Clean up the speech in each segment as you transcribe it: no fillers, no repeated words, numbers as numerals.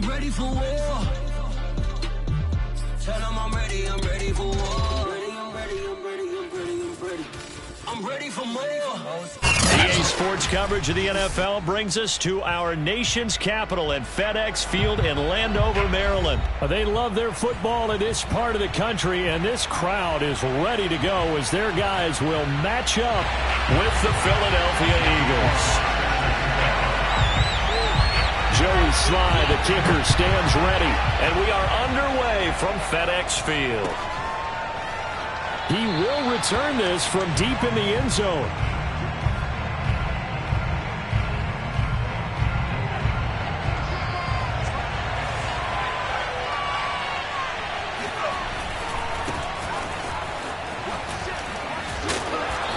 I'm ready for war. Tell them I'm ready for war. I'm ready for more. EA Sports coverage of the NFL brings us to our nation's capital at FedEx Field in Landover, Maryland. They love their football in this part of the country, and this crowd is ready to go as their guys will match up with the Philadelphia Eagles. Joey Sly, the kicker, stands ready, and we are underway from FedEx Field. He will return this from deep in the end zone.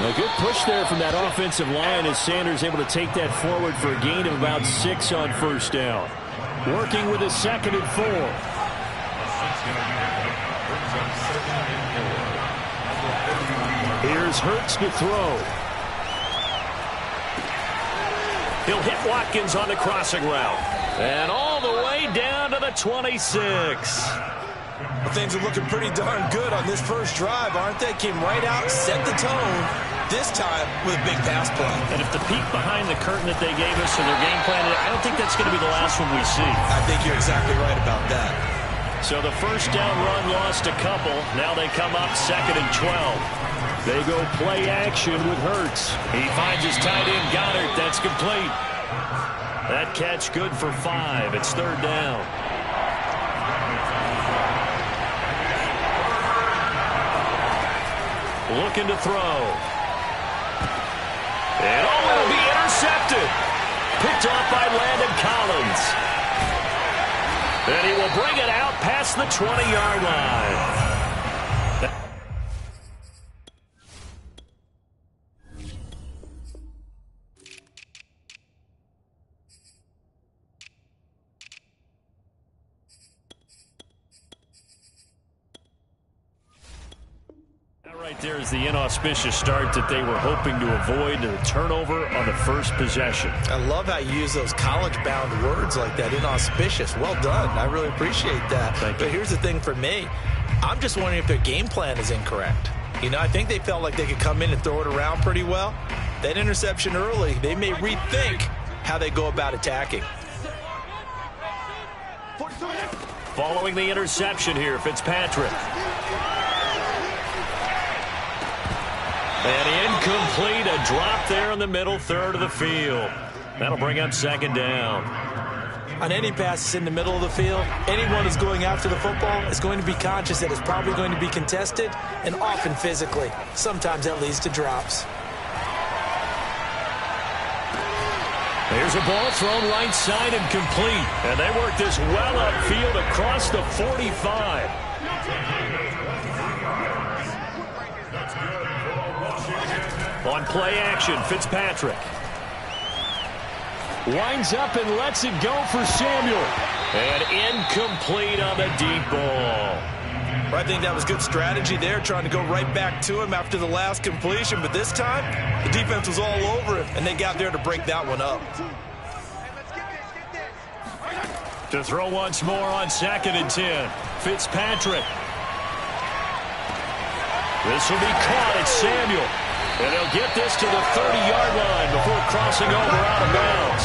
A good push there from that offensive line as Sanders able to take that forward for a gain of about 6 on first down. Working with a 2nd and 4. Here's Hurts to throw. He'll hit Watkins on the crossing route. And all the way down to the 26. Well, things are looking pretty darn good on this first drive, aren't they? Came right out, set the tone, this time with a big pass play. And if the peek behind the curtain that they gave us in their game plan, I don't think that's going to be the last one we see. I think you're exactly right about that. So the first down run lost a couple. Now they come up 2nd and 12. They go play action with Hurts. He finds his tight end Goddard. That's complete. That catch good for 5. It's 3rd down. Looking to throw. And it'll be intercepted. Picked off by Landon Collins. And he will bring it out past the 20-yard line. Right there is the inauspicious start that they were hoping to avoid, the turnover on the first possession. I love how you use those college-bound words like that, inauspicious. Well done. I really appreciate that. Thank you. But here's the thing for me. I'm just wondering if their game plan is incorrect. You know, I think they felt like they could come in and throw it around pretty well. That interception early, they may rethink how they go about attacking. Following the interception here, Fitzpatrick. And incomplete, a drop there in the middle third of the field. That'll bring up 2nd down. On any passes in the middle of the field, anyone who's going after the football is going to be conscious that it's probably going to be contested and often physically. Sometimes that leads to drops. There's a ball thrown right side and complete. And they work this well upfield across the 45. On play action, Fitzpatrick. Winds up and lets it go for Samuel. And incomplete on the deep ball. I think that was good strategy there, trying to go right back to him after the last completion. But this time, the defense was all over him, and they got there to break that one up. To throw once more on 2nd and 10. Fitzpatrick. This will be caught at Samuel. And they'll get this to the 30-yard line before crossing over out of bounds.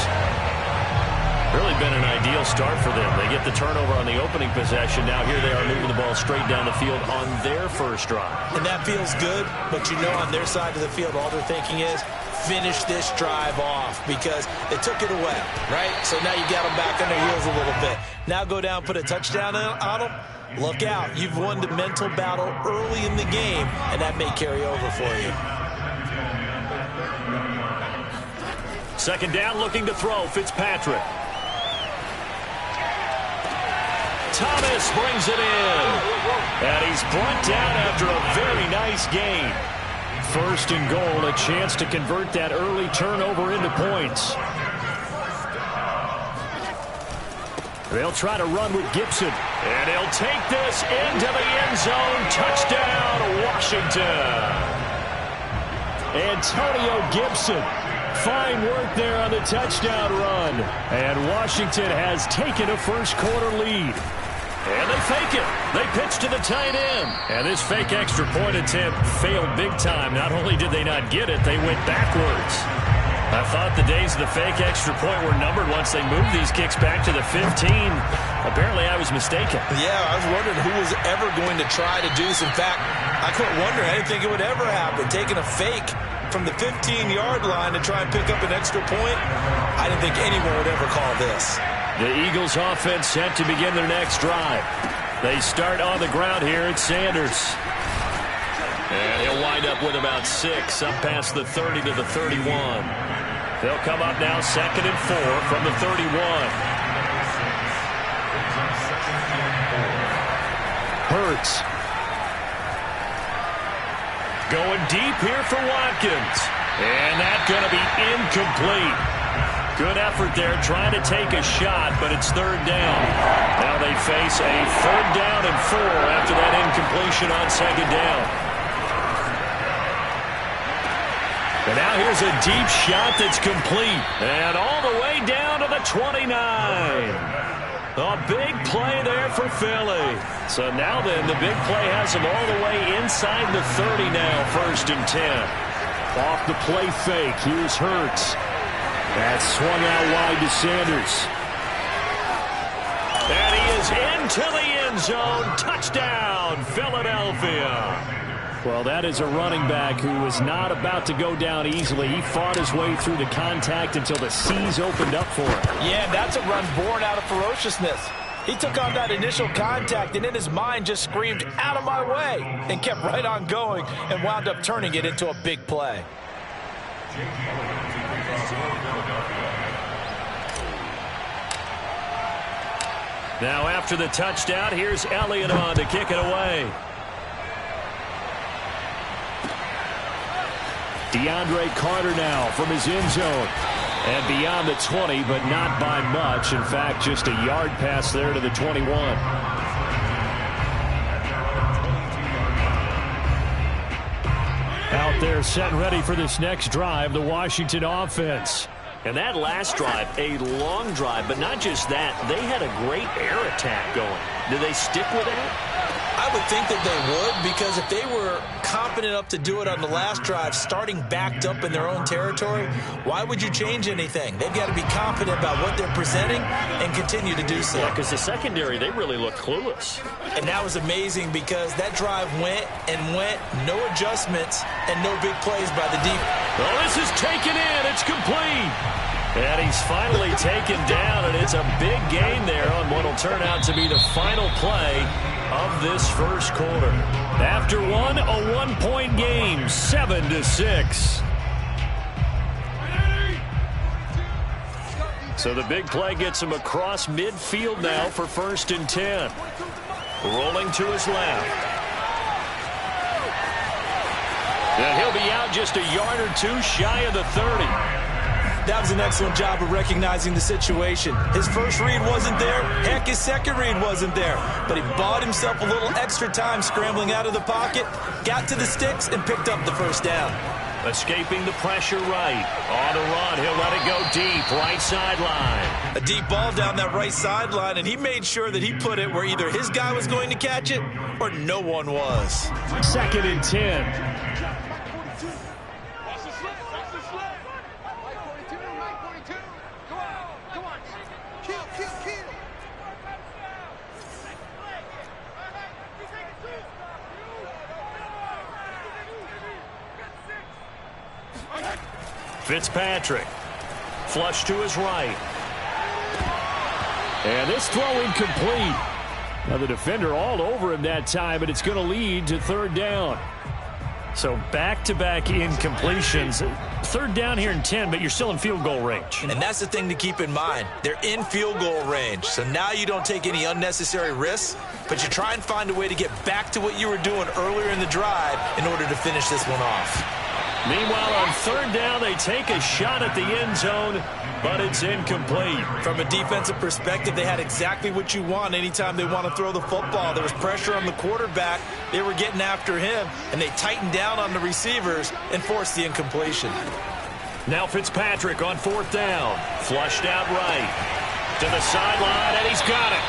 Really been an ideal start for them. They get the turnover on the opening possession. Now here they are moving the ball straight down the field on their first drive. And that feels good, but you know on their side of the field all they're thinking is finish this drive off because they took it away, right? So now you got them back on their heels a little bit. Now go down, put a touchdown on them. Look out. You've won the mental battle early in the game, and that may carry over for you. 2nd down, looking to throw. Fitzpatrick. Thomas brings it in. And he's brought down after a very nice gain. 1st and goal, a chance to convert that early turnover into points. They'll try to run with Gibson. And he'll take this into the end zone. Touchdown, Washington. Antonio Gibson Fine work there on the touchdown run. And Washington has taken a first-quarter lead. And they fake it. They pitch to the tight end. And this fake extra point attempt failed big time. Not only did they not get it, they went backwards. I thought the days of the fake extra point were numbered once they moved these kicks back to the 15. Apparently, I was mistaken. Yeah, I was wondering who was ever going to try to do this. In fact, I quit wondering. I didn't think it would ever happen. Taking a fake from the 15-yard line to try and pick up an extra point, I didn't think anyone would ever call this. The Eagles offense set to begin their next drive. They start on the ground here at Sanders. And he'll wind up with about 6 up past the 30 to the 31. They'll come up now 2nd and 4 from the 31. Hurts. Going deep here for Watkins. And that's going to be incomplete. Good effort there trying to take a shot, but it's 3rd down. Now they face a 3rd down and 4 after that incompletion on 2nd down. And now here's a deep shot that's complete. And all the way down to the 29. A big play there for Philly. So now then, the big play has them all the way inside the 30 now, 1st and 10. Off the play fake, here's Hurts. That swung out wide to Sanders. And he is into the end zone. Touchdown, Philadelphia. Well, that is a running back who is not about to go down easily. He fought his way through the contact until the seas opened up for him. Yeah, that's a run born out of ferociousness. He took on that initial contact and in his mind just screamed, "Out of my way," and kept right on going and wound up turning it into a big play. Now after the touchdown, here's Elliott on to kick it away. DeAndre Carter now from his end zone. And beyond the 20, but not by much. In fact, just a yard pass there to the 21. Out there set and ready for this next drive, the Washington offense. And that last drive, a long drive, but not just that. They had a great air attack going. Do they stick with that? I would think that they would, because if they were confident enough to do it on the last drive, starting backed up in their own territory, why would you change anything? They've got to be confident about what they're presenting and continue to do so. Yeah, because the secondary, they really look clueless. And that was amazing because that drive went and went, no adjustments and no big plays by the defense. Well, this is taken in. It's complete. And he's finally taken down, and it's a big gain there on what will turn out to be the final play of this first quarter. After one, a one-point game, 7-6. So the big play gets him across midfield now for 1st and 10. Rolling to his left. And he'll be out just a yard or two shy of the 30. That was an excellent job of recognizing the situation. His first read wasn't there. Heck, his second read wasn't there. But he bought himself a little extra time scrambling out of the pocket, got to the sticks, and picked up the 1st down. Escaping the pressure right. On the run, he'll let it go deep, right sideline. A deep ball down that right sideline, and he made sure that he put it where either his guy was going to catch it or no one was. 2nd and 10. Fitzpatrick. Flush to his right. And this throw incomplete. Now the defender all over him that time, but it's going to lead to 3rd down. So back-to-back incompletions. 3rd down here and 10, but you're still in field goal range. And that's the thing to keep in mind. They're in field goal range. So now you don't take any unnecessary risks, but you try and find a way to get back to what you were doing earlier in the drive in order to finish this one off. Meanwhile, on 3rd down, they take a shot at the end zone, but it's incomplete. From a defensive perspective, they had exactly what you want anytime they want to throw the football. There was pressure on the quarterback. They were getting after him, and they tightened down on the receivers and forced the incompletion. Now Fitzpatrick on 4th down. Flushed out right. To the sideline, and he's got it.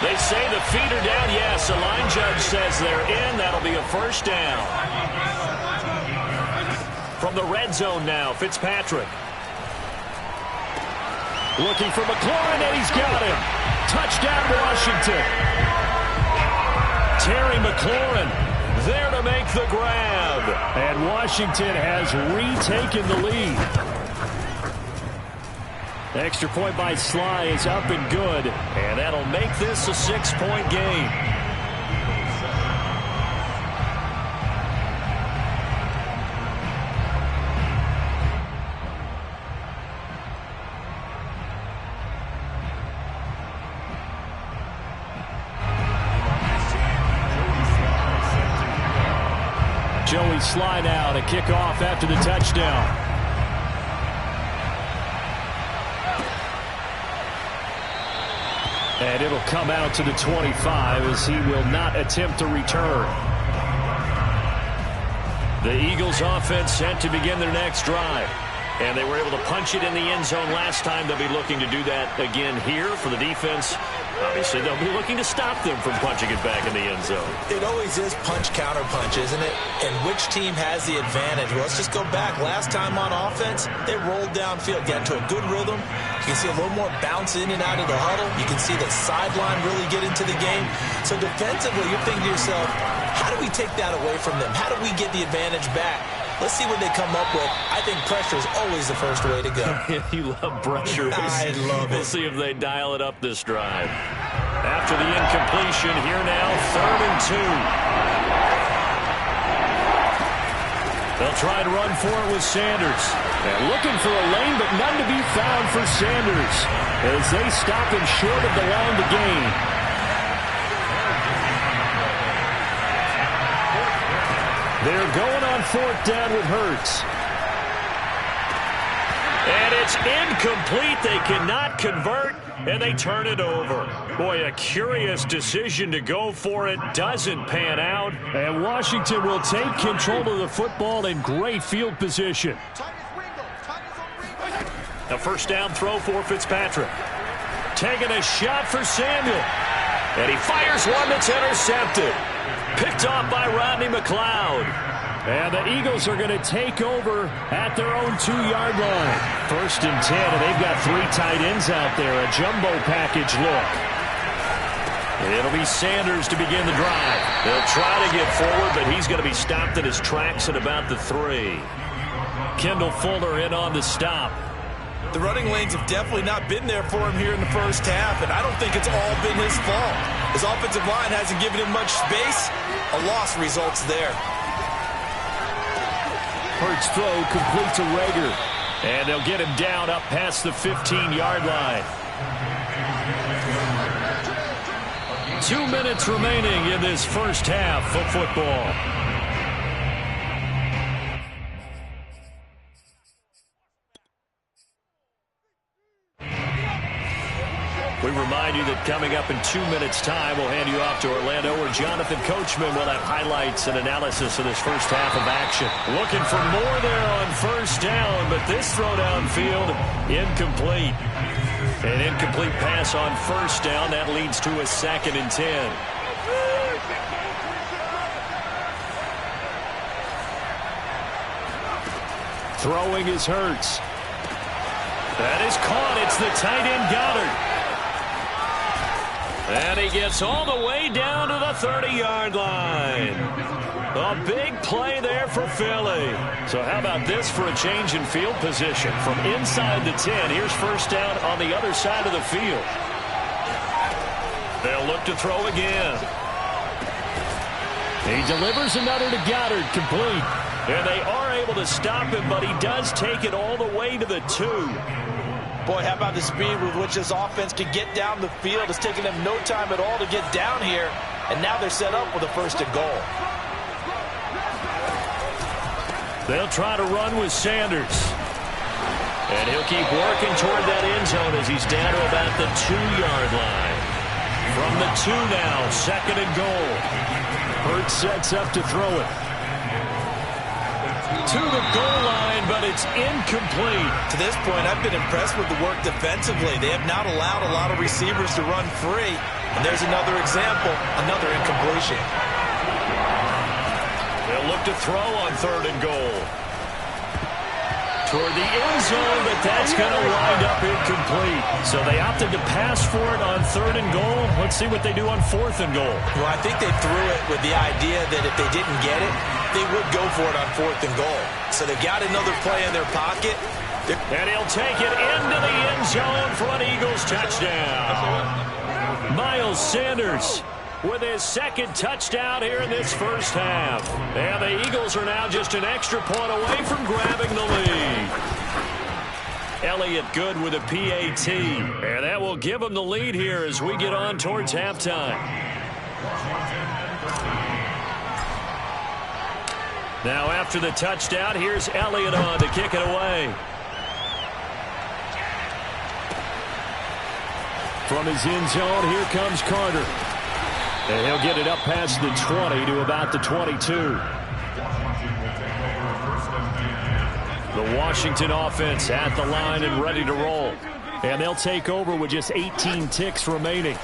They say the feet are down. Yes, the line judge says they're in. That'll be a first down. From the red zone now, Fitzpatrick. Looking for McLaurin, and he's got him. Touchdown, Washington. Terry McLaurin there to make the grab. And Washington has retaken the lead. Extra point by Sly is up and good. And that'll make this a 6-point game. Joey Sly now to kick off after the touchdown. And it'll come out to the 25 as he will not attempt to return. The Eagles offense set to begin their next drive. And they were able to punch it in the end zone last time. They'll be looking to do that again here for the defense. Obviously, they'll be looking to stop them from punching it back in the end zone. It always is punch-counter-punch, isn't it? And which team has the advantage? Well, let's just go back. Last time on offense, they rolled downfield, got into a good rhythm. You can see a little more bounce in and out of the huddle. You can see the sideline really get into the game. So defensively, you're thinking to yourself, how do we take that away from them? How do we get the advantage back? Let's see what they come up with. I think pressure is always the first way to go. You love pressure. I love it. We'll see if they dial it up this drive. After the incompletion, here now, 3rd and 2. They'll try to run for it with Sanders. And looking for a lane, but none to be found for Sanders as they stop him short of the line to gain. They're going on 4th down with Hurts. And it's incomplete. They cannot convert, and they turn it over. Boy, a curious decision to go for it. Doesn't pan out. And Washington will take control of the football in great field position. A first down throw for Fitzpatrick. Taking a shot for Samuel. And he fires one that's intercepted. Picked off by Rodney McLeod. And the Eagles are going to take over at their own 2-yard line. 1st and 10, and they've got 3 tight ends out there. A jumbo package look. It'll be Sanders to begin the drive. They'll try to get forward, but he's going to be stopped in his tracks at about the 3. Kendall Fuller in on the stop. The running lanes have definitely not been there for him here in the first half, and I don't think it's all been his fault. His offensive line hasn't given him much space. A loss results there. Hurts throw complete to Rager. And they'll get him down up past the 15-yard line. 2 minutes remaining in this first half of football. We remind you that coming up in 2 minutes' time, we'll hand you off to Orlando, where Jonathan Coachman will have highlights and analysis of this first half of action. Looking for more there on first down, but this throw downfield, incomplete. An incomplete pass on first down. That leads to a 2nd and 10. Throwing is Hurts. That is caught. It's the tight end Goddard. And he gets all the way down to the 30-yard line. A big play there for Philly. So how about this for a change in field position? From inside the 10, here's first down on the other side of the field. They'll look to throw again. He delivers another to Goddard, complete. And they are able to stop him, but he does take it all the way to the 2. Boy, how about the speed with which this offense can get down the field? It's taken them no time at all to get down here, and now they're set up with a 1st and goal. They'll try to run with Sanders. And he'll keep working toward that end zone as he's down to about the 2-yard line. From the 2 now, 2nd and goal. Hurts sets up to throw it. to the goal line, but it's incomplete. To this point, I've been impressed with the work defensively. They have not allowed a lot of receivers to run free. And there's another example, another incompletion. They'll look to throw on 3rd and goal. Toward the end zone, but that's going to wind up incomplete. So they opted to pass for it on 3rd and goal. Let's see what they do on 4th and goal. Well, I think they threw it with the idea that if they didn't get it, they would go for it on 4th and goal. So they've got another play in their pocket. And he'll take it into the end zone for an Eagles touchdown. Miles Sanders with his 2nd touchdown here in this first half. And the Eagles are now just an extra point away from grabbing the lead. Elliott good with a PAT. And that will give them the lead here as we get on towards halftime. Now after the touchdown, here's Elliott on to kick it away. From his end zone, here comes Carter. And he'll get it up past the 20 to about the 22. The Washington offense at the line and ready to roll. And they'll take over with just 18 ticks remaining.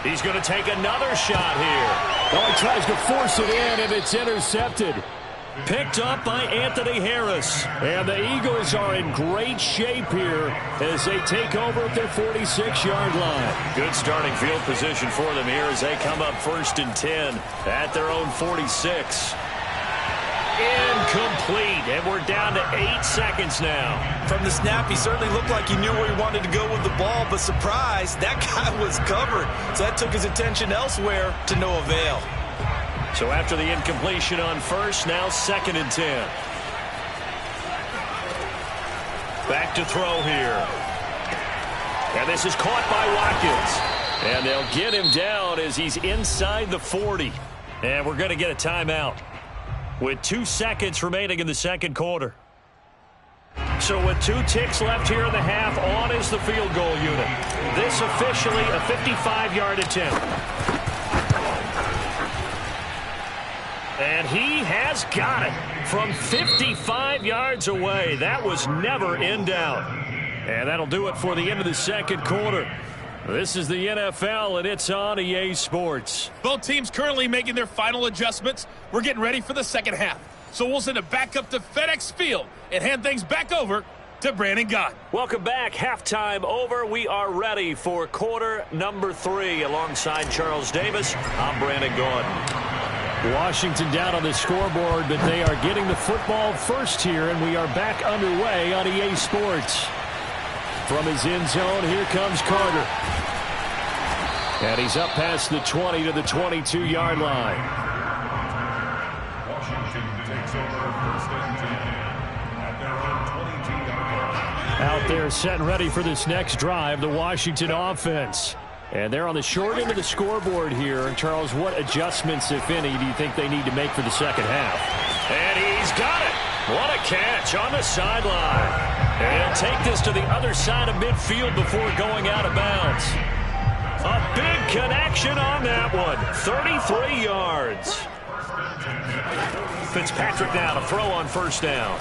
He's going to take another shot here. Oh, he tries to force it in, and it's intercepted. Picked up by Anthony Harris. And the Eagles are in great shape here as they take over at their 46-yard line. Good starting field position for them here as they come up 1st and 10 at their own 46. Incomplete, and we're down to 8 seconds now. From the snap, he certainly looked like he knew where he wanted to go with the ball, but surprise, that guy was covered. So that took his attention elsewhere to no avail. So after the incompletion on 1st, now 2nd and 10. Back to throw here. And this is caught by Watkins. And they'll get him down as he's inside the 40. And we're going to get a timeout with 2 seconds remaining in the 2nd quarter. So with 2 ticks left here in the half, on is the field goal unit. This officially a 55-yard attempt. And he has got it from 55 yards away. That was never in doubt. And that'll do it for the end of the 2nd quarter. This is the NFL, and it's on EA Sports. Both teams currently making their final adjustments. We're getting ready for the 2nd half. So we'll send it back up to FedEx Field and hand things back over to Brandon Gott. Welcome back. Halftime over. We are ready for quarter number 3. Alongside Charles Davis, I'm Brandon Gordon. Washington down on the scoreboard, but they are getting the football first here, and we are back underway on EA Sports. From his end zone, here comes Carter. And he's up past the 20 to the 22-yard line. Washington takes over 1st and 10 at their own 22-yard line. Out there set and ready for this next drive, the Washington offense. And they're on the short end of the scoreboard here. And Charles, what adjustments, if any, do you think they need to make for the 2nd half? And he's got it. What a catch on the sideline. And he'll take this to the other side of midfield before going out of bounds. A big connection on that one. 33 yards. Fitzpatrick now to throw on 1st down.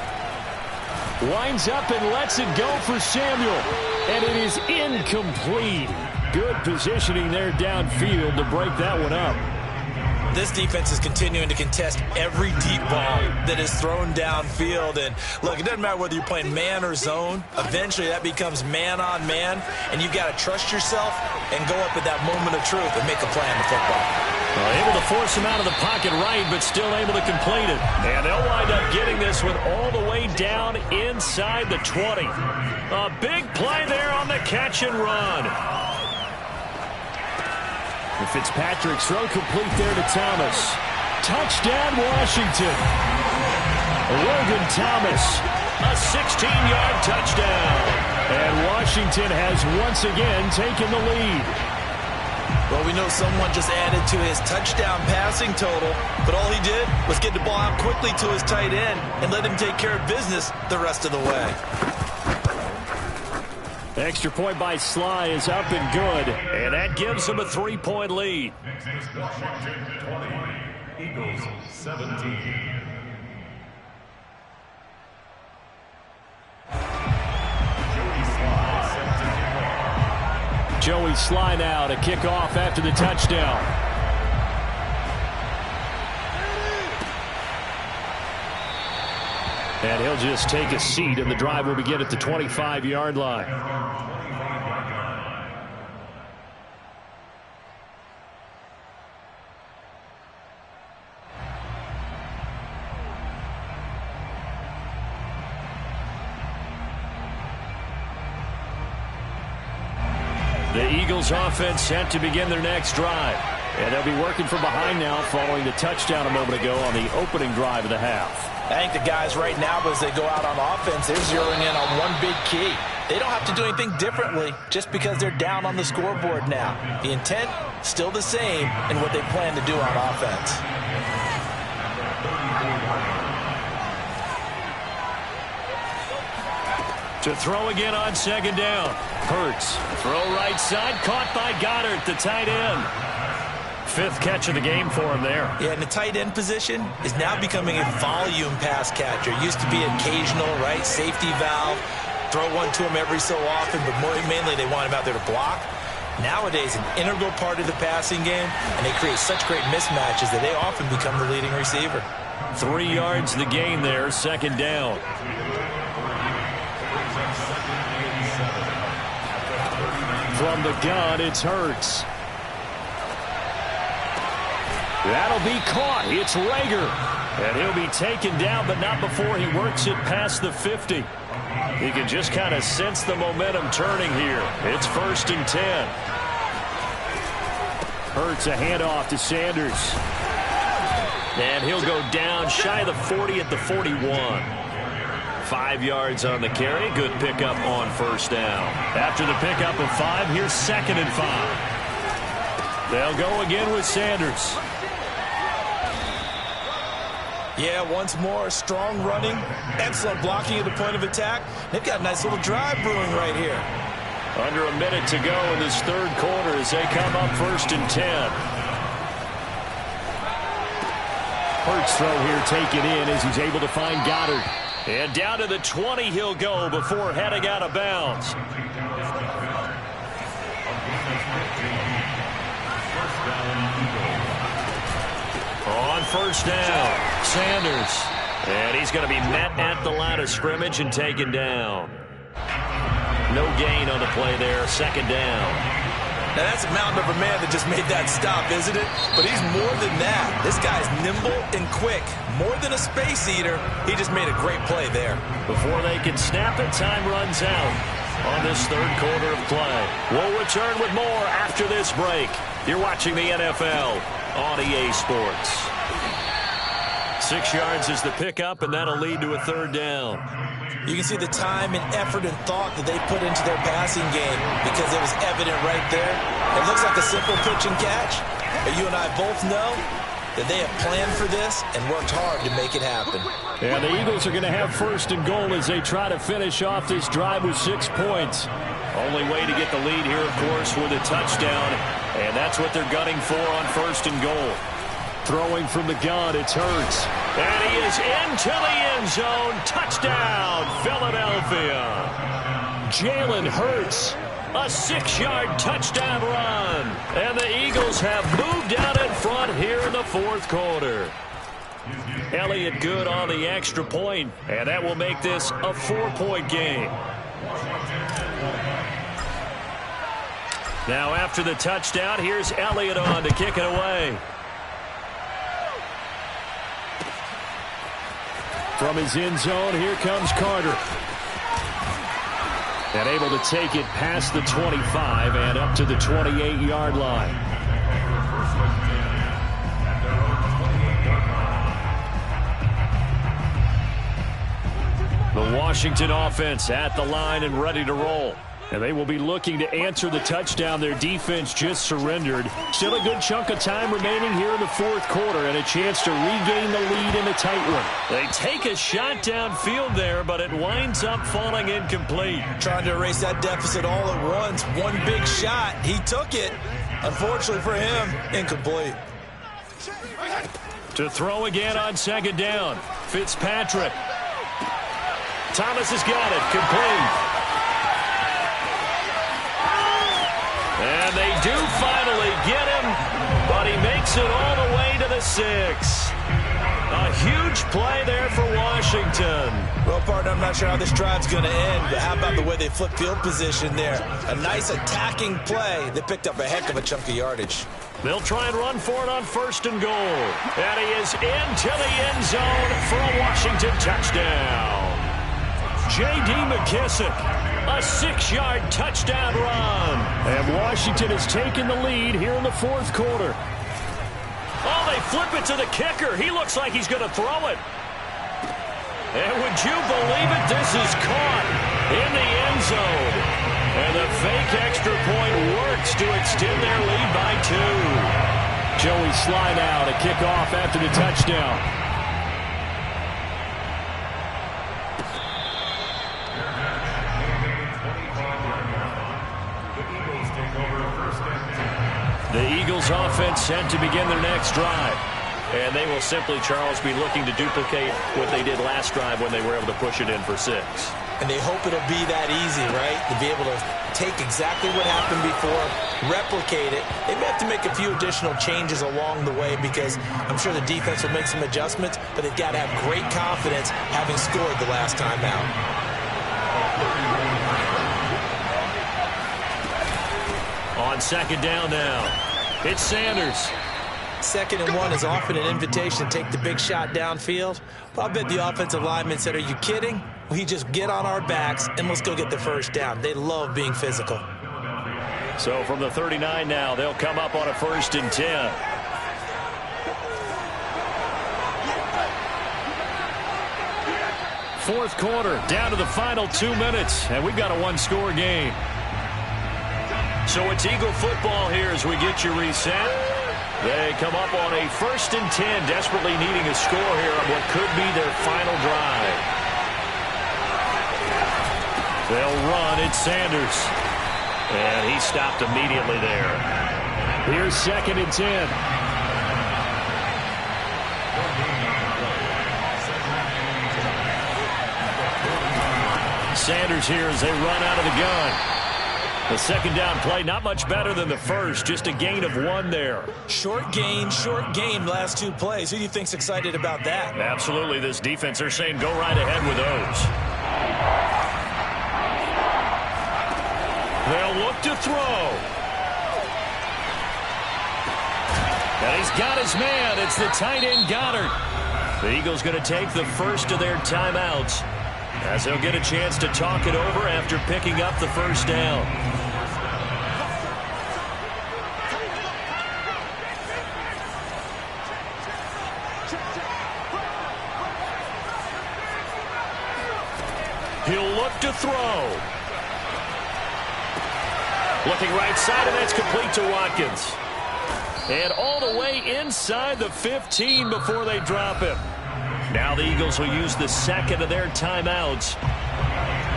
Winds up and lets it go for Samuel. And it is incomplete. Good positioning there downfield to break that one up. This defense is continuing to contest every deep ball that is thrown downfield. And look, it doesn't matter whether you're playing man or zone. Eventually that becomes man on man, and you've got to trust yourself and go up at that moment of truth and make a play on the football. Able to force him out of the pocket right, but still able to complete it. And they'll wind up getting this one all the way down inside the 20. A big play there on the catch and run. And Fitzpatrick's throw complete there to Thomas. Touchdown, Washington. Logan Thomas, a 16-yard touchdown. And Washington has once again taken the lead. Well, we know someone just added to his touchdown passing total, but all he did was get the ball out quickly to his tight end and let him take care of business the rest of the way. Extra point by Sly is up and good, and that gives him a 3-point lead. Next is Washington 20, Eagles 17. Joey Sly now to kick off after the touchdown. And he'll just take a seat, and the drive will begin at the 25-yard line. The Eagles offense set to begin their next drive. And they'll be working from behind now following the touchdown a moment ago on the opening drive of the half. I think the guys right now, as they go out on offense, they're zeroing in on one big key. They don't have to do anything differently just because they're down on the scoreboard now. The intent, still the same in what they plan to do on offense. To throw again on second down. Hurts. Throw right side. Caught by Goddard, the tight end. Fifth catch of the game for him there. Yeah, and the tight end position is now becoming a volume pass catcher. Used to be occasional, right? Safety valve. Throw one to him every so often, but mainly they want him out there to block. Nowadays, an integral part of the passing game, and they create such great mismatches that they often become the leading receiver. 3 yards the gain there, second down. From the gun, it's Hurts. That'll be caught. It's Rager. And he'll be taken down, but not before he works it past the 50. He can just kind of sense the momentum turning here. It's 1st and 10. Hurts a handoff to Sanders. And he'll go down shy of the 40 at the 41. 5 yards on the carry. Good pickup on first down. After the pickup of 5, here's 2nd and 5. They'll go again with Sanders. Yeah, once more, strong running, excellent blocking at the point of attack. They've got a nice little drive brewing right here. Under a minute to go in this third quarter as they come up 1st and 10. Hurts throw here taken in as he's able to find Goddard. And down to the 20 he'll go before heading out of bounds. On first down, Sanders. And he's going to be met at the line of scrimmage and taken down. No gain on the play there, 2nd down. Now, that's a mountain of a man that just made that stop, isn't it? But he's more than that. This guy's nimble and quick. More than a space eater, he just made a great play there. Before they can snap it, time runs out on this third quarter of play. We'll return with more after this break. You're watching the NFL on EA Sports. 6 yards is the pickup, and that'll lead to a 3rd down. You can see the time and effort and thought that they put into their passing game because it was evident right there. It looks like a simple pitch and catch, but you and I both know that they have planned for this and worked hard to make it happen. And the Eagles are going to have 1st and goal as they try to finish off this drive with 6 points. Only way to get the lead here, of course, with a touchdown, and that's what they're gunning for on 1st and goal. Throwing from the gun, it's Hurts. And he is into the end zone. Touchdown, Philadelphia. Jalen Hurts, a 6-yard touchdown run. And the Eagles have moved out in front here in the 4th quarter. Elliott good on the extra point, and that will make this a 4-point game. Now after the touchdown, here's Elliott on to kick it away. From his end zone, here comes Carter. And able to take it past the 25 and up to the 28-yard line. The Washington offense at the line and ready to roll. And they will be looking to answer the touchdown their defense just surrendered. Still a good chunk of time remaining here in the 4th quarter and a chance to regain the lead in a tight one. They take a shot downfield there, but it winds up falling incomplete. Trying to erase that deficit all at once. One big shot. He took it. Unfortunately for him, incomplete. To throw again on 2nd down. Fitzpatrick. Thomas has got it. Complete. And they do finally get him, but he makes it all the way to the 6. A huge play there for Washington. Well, partner, I'm not sure how this drive's going to end, but how about the way they flip field position there? A nice attacking play. They picked up a heck of a chunk of yardage. They'll try and run for it on 1st and goal. And he is into the end zone for a Washington touchdown. J.D. McKissick, a 6-yard touchdown run. And Washington has taken the lead here in the 4th quarter. Oh, they flip it to the kicker. He looks like he's going to throw it. And would you believe it? This is caught in the end zone. And the fake extra point works to extend their lead by 2. Joey Sly now to kick off after the touchdown. The Eagles offense set to begin their next drive. And they will simply, Charles, be looking to duplicate what they did last drive when they were able to push it in for 6. And they hope it'll be that easy, right? To be able to take exactly what happened before, replicate it. They may have to make a few additional changes along the way because I'm sure the defense will make some adjustments, but they've got to have great confidence having scored the last time out. On 2nd down now, it's Sanders. 2nd and 1 is often an invitation to take the big shot downfield. But I bet the offensive lineman said, are you kidding? We just get on our backs and let's go get the 1st down. They love being physical. So from the 39 now, they'll come up on a 1st and 10. Fourth quarter, down to the final 2 minutes, and we've got a 1-score game. So it's Eagle football here as we get you reset. They come up on a 1st and 10, desperately needing a score here on what could be their final drive. They'll run. It's Sanders. And he stopped immediately there. Here's 2nd and 10. Sanders here as they run out of the gun. The 2nd down play, not much better than the first, just a gain of 1 there. Short gain, last 2 plays. Who do you think's excited about that? Absolutely, this defense, they're saying go right ahead with those. They'll look to throw. And he's got his man. It's the tight end, Goddard. The Eagles going to take the first of their timeouts as they'll get a chance to talk it over after picking up the 1st down. He'll look to throw. Looking right side, and that's complete to Watkins. And all the way inside the 15 before they drop him. Now the Eagles will use the 2nd of their timeouts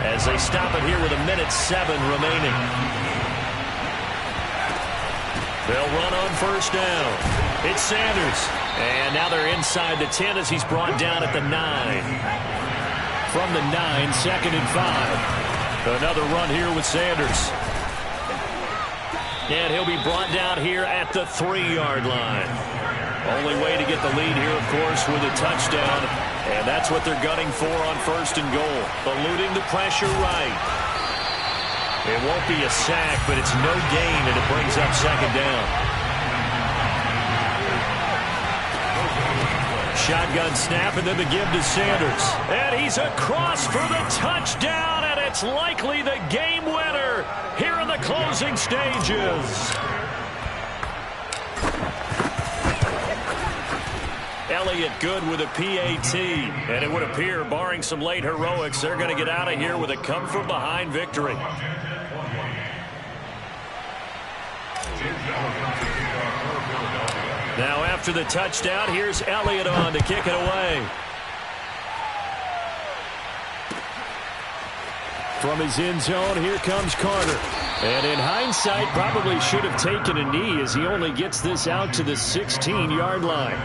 as they stop it here with 1:07 remaining. They'll run on 1st down. It's Sanders. And now they're inside the 10 as he's brought down at the 9. From the 9, 2nd and 5. Another run here with Sanders. And he'll be brought down here at the 3-yard line. Only way to get the lead here, of course, with a touchdown. And that's what they're gunning for on 1st and goal. Eluding the pressure right. It won't be a sack, but it's no gain, and it brings up 2nd down. Shotgun snap, and then the give to Sanders. And he's across for the touchdown, and it's likely the game winner here in the closing stages. Elliott good with a PAT, and it would appear, barring some late heroics, they're going to get out of here with a come-from-behind victory. Now after the touchdown, here's Elliott on to kick it away. From his end zone, here comes Carter. And in hindsight, probably should have taken a knee as he only gets this out to the 16-yard line.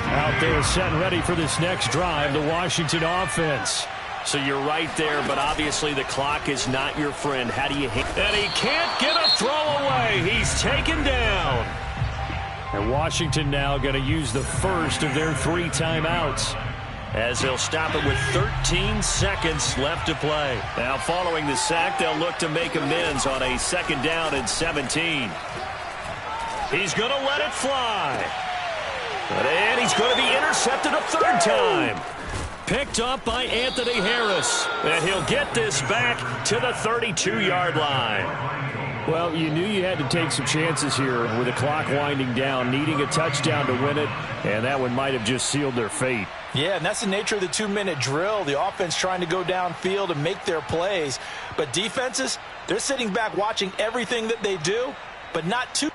Out there set and ready for this next drive, the Washington offense. So you're right there, but obviously the clock is not your friend. How do you hit? And he can't get a throw away. He's taken down. And Washington now going to use the first of their 3 timeouts, as they'll stop it with 13 seconds left to play. Now following the sack, they'll look to make amends on a 2nd down and 17. He's going to let it fly. And he's going to be intercepted a 3rd time. Picked up by Anthony Harris. And he'll get this back to the 32-yard line. Well, you knew you had to take some chances here with the clock winding down, needing a touchdown to win it, and that one might have just sealed their fate. Yeah, and that's the nature of the 2-minute drill. The offense trying to go downfield and make their plays. But defenses, they're sitting back watching everything that they do, but not too